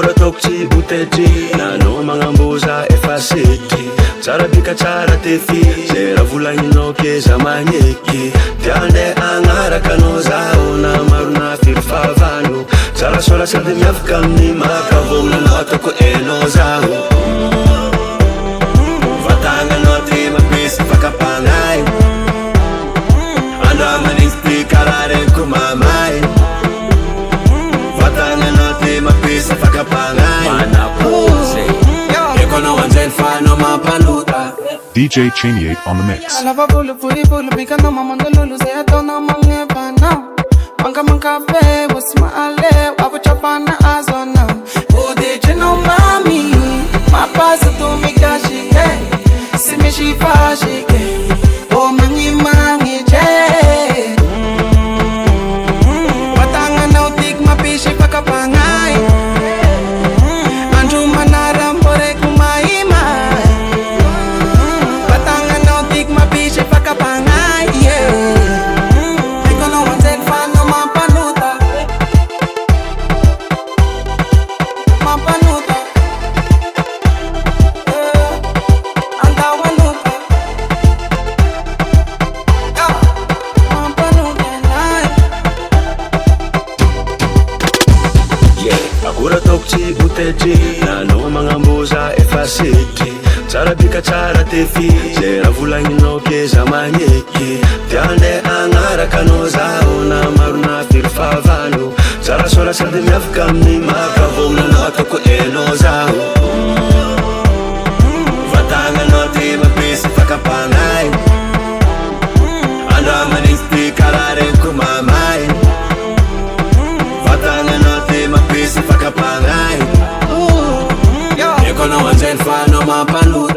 Agora toksi buteti Nano mangamboza efaseti Tsara bika tsara tefi Zera volagninao ke za magneky Tiande agnaraka anao zaho Na marona firifavano Tsara sola sady miavaka amin'ny makavomna no atako enao zaho Vatagnanao ty mampisy fakapagnay Andra manisy kararenko mamay Vatagnanao ty mampisy fakapagnay Manapose Ekono anzay fano Mampanota DJ CHANIATE on the mix. Alava bulu puri bulu bika no mamanda lulu say atona mangevana Manka fe wasma ale wapo chapana azona Ode cheno mami Mapasa to mikashi Simishi fashi O mangi mangi che Watanga na utik mapishi pakapangai Anju manara mbore kumaima Watanga na utik mapishi pakapangai Eko no wanzel fan no Mampanota Mampanota Antawanuka Agora toksi buteti Nano mangamboza efaseti Tsara bika tsara tefi Zera volagninao ke za magneky Tiande agnaraka anao zaho Na marona firifavano Tsara sola sady miavaka amin'ny makavomna no atako enao zaho Vatagnanao ty mampisy fakapagnay Andra manisy ty kararenko mamay Vatagnanao ty mampisy fakapagnay Ekono anzay fano Mampanota